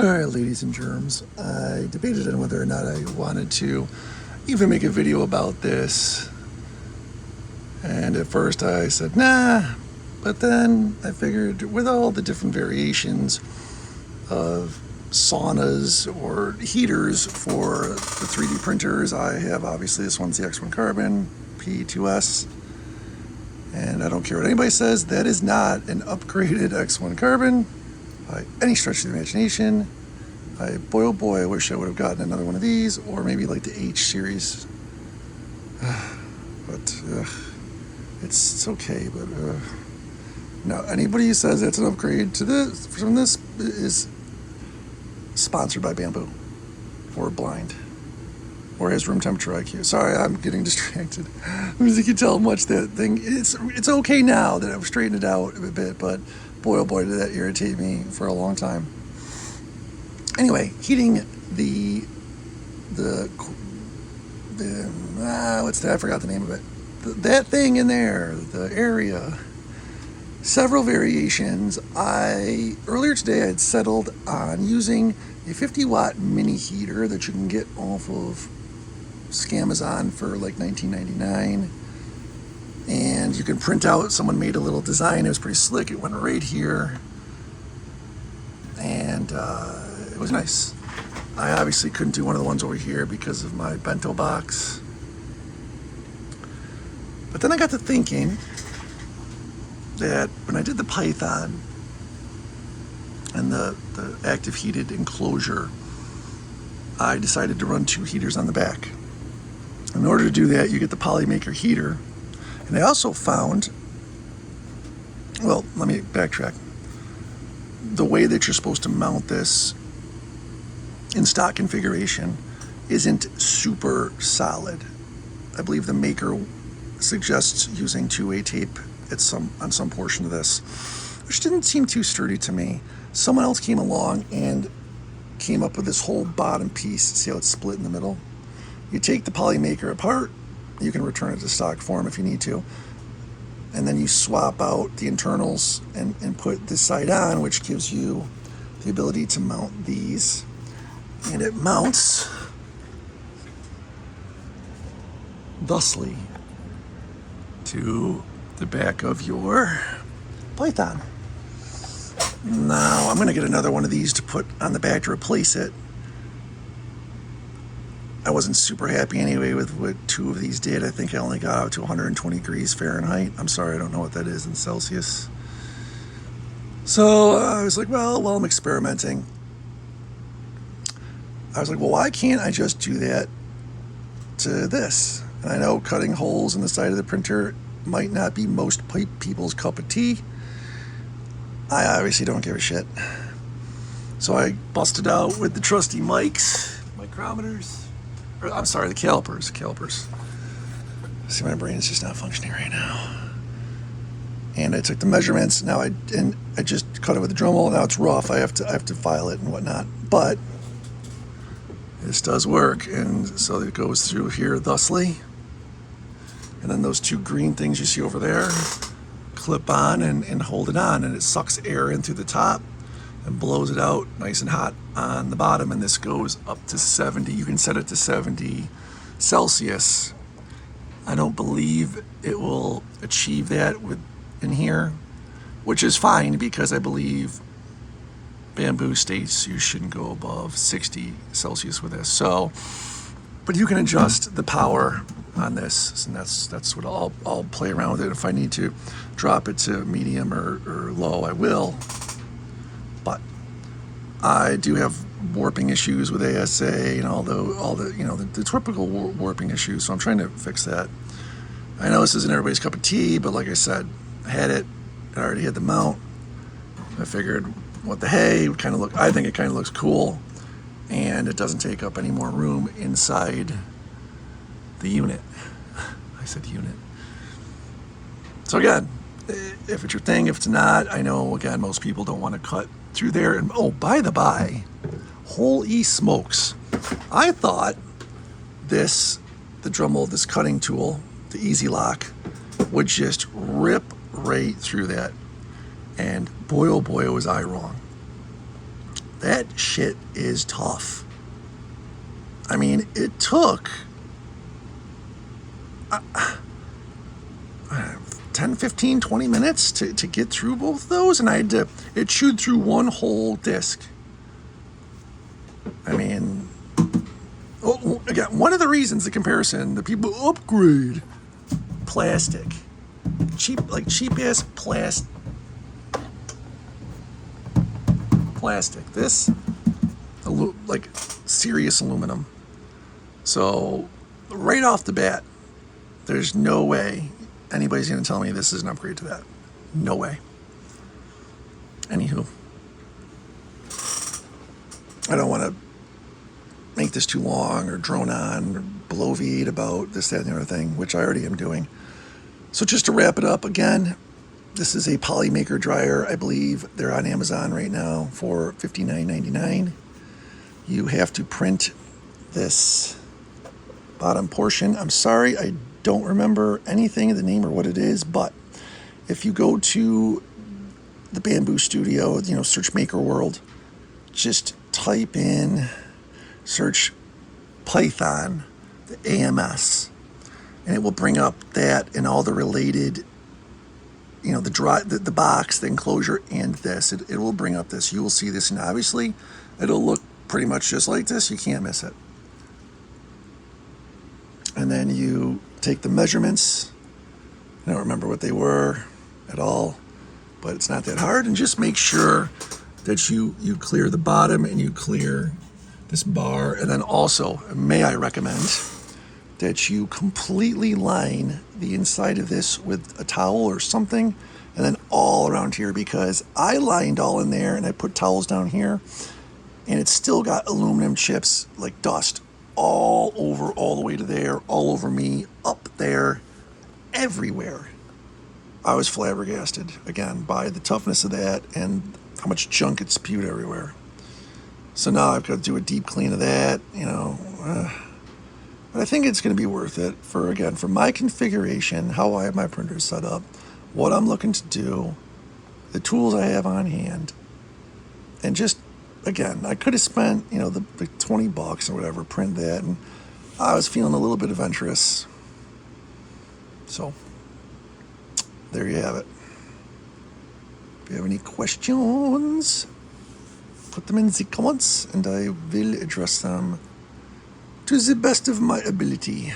Alright, ladies and germs, I debated on whether or not I wanted to even make a video about this. And at first I said, nah, but then I figured with all the different variations of saunas or heaters for the 3D printers, I have obviously this one's the X1 Carbon P2S. And I don't care what anybody says, that is not an upgraded X1 Carbon by any stretch of the imagination. Boy oh boy, I wish I would have gotten another one of these, or maybe like the H series. But it's okay. But no, anybody who says that's an upgrade to this from this is sponsored by Bambu, or blind, or has room temperature IQ. Sorry, I'm getting distracted. As you can tell how much that thing it's okay now that I've straightened it out a bit, but boy oh boy did that irritate me for a long time. Anyway, heating the what's that? I forgot the name of it. That thing in there, the area. Several variations. Earlier today I had settled on using a 50-watt mini heater that you can get off of Scamazon for like $19.99, and you can print out. Someone made a little design. It was pretty slick. It went right here, and it was nice. I obviously couldn't do one of the ones over here because of my bento box. But then I got to thinking that when I did the Python and the active heated enclosure, I decided to run 2 heaters on the back. In order to do that, you get the Polymaker heater. And I also found, well, let me backtrack. The way that you're supposed to mount this in stock configuration isn't super solid. I believe the maker suggests using 2A tape on some portion of this, which didn't seem too sturdy to me. Someone else came along and came up with this whole bottom piece. See how it's split in the middle? You take the Polymaker apart, you can return it to stock form if you need to, and then you swap out the internals and put this side on, which gives you the ability to mount these. And it mounts thusly to the back of your Python. Now I'm going to get another one of these to put on the back to replace it. I wasn't super happy anyway with what 2 of these did. I think I only got out to 120 degrees Fahrenheit. I'm sorry, I don't know what that is in Celsius. So I was like, well, while I'm experimenting, I was like, well, why can't I just do that to this? And I know cutting holes in the side of the printer might not be most people's cup of tea. I obviously don't give a shit. So I busted out with the trusty micrometers. Or, I'm sorry, the calipers. See, my brain is just not functioning right now. And I took the measurements. Now I just cut it with a Dremel. Now it's rough. I have to file it and whatnot. But this does work, and so it goes through here thusly. And then those 2 green things you see over there clip on and hold it on, and it sucks air in through the top and blows it out nice and hot on the bottom. And this goes up to 70. You can set it to 70 Celsius. I don't believe it will achieve that in here, which is fine because I believe Bambu states you shouldn't go above 60 Celsius with this. So, but you can adjust the power on this, and that's what I'll play around with it. If I need to drop it to medium or low, I will. But I do have warping issues with ASA and all the you know the typical warping issues. So I'm trying to fix that. I know this isn't everybody's cup of tea, but like I said, I had it. I already had the mount. I figured, what the hey, I think it kind of looks cool, and it doesn't take up any more room inside the unit. I said unit. So again, if it's your thing, if it's not, I know again most people don't want to cut through there. And oh, by the by, holy smokes, I thought the Dremel, this cutting tool, the Easy Lock, would just rip right through that. And boy, oh boy, was I wrong. that shit is tough. I mean, it took 10, 15, 20 minutes to get through both of those, and it chewed through one whole disc. I mean, again, one of the reasons, the comparison, the people upgrade plastic. Cheap ass plastic. This, like serious aluminum. So, right off the bat, there's no way anybody's going to tell me this is an upgrade to that. No way. Anywho, I don't want to make this too long or drone on or bloviate about this, that, and the other thing, which I already am doing. So just to wrap it up again, this is a Polymaker dryer. I believe they're on Amazon right now for $59.99. You have to print this bottom portion. I'm sorry, I don't remember anything of the name or what it is, but if you go to the Bambu Studio, search Maker World, just type in, search Python, the AMS, and it will bring up that and all the related, the box, the enclosure, and this. It will bring up this. You will see this, and obviously it'll look pretty much just like this. You can't miss it. And then you take the measurements. I don't remember what they were at all, but it's not that hard. And just make sure that you clear the bottom and you clear this bar. And then also, may I recommend that you completely line the inside of this with a towel or something, and then all around here, because I lined all in there and I put towels down here, and it's still got aluminum chips like dust all over, all the way to there, all over me, up there, everywhere. I was flabbergasted, again, by the toughness of that and how much junk it spewed everywhere. So now I've got to do a deep clean of that, but I think it's going to be worth it for my configuration, how I have my printer set up, what I'm looking to do, the tools I have on hand, and just, again, I could have spent, the $20 or whatever, print that, and I was feeling a little bit adventurous. So, there you have it. If you have any questions, put them in the comments, and I will address them to the best of my ability.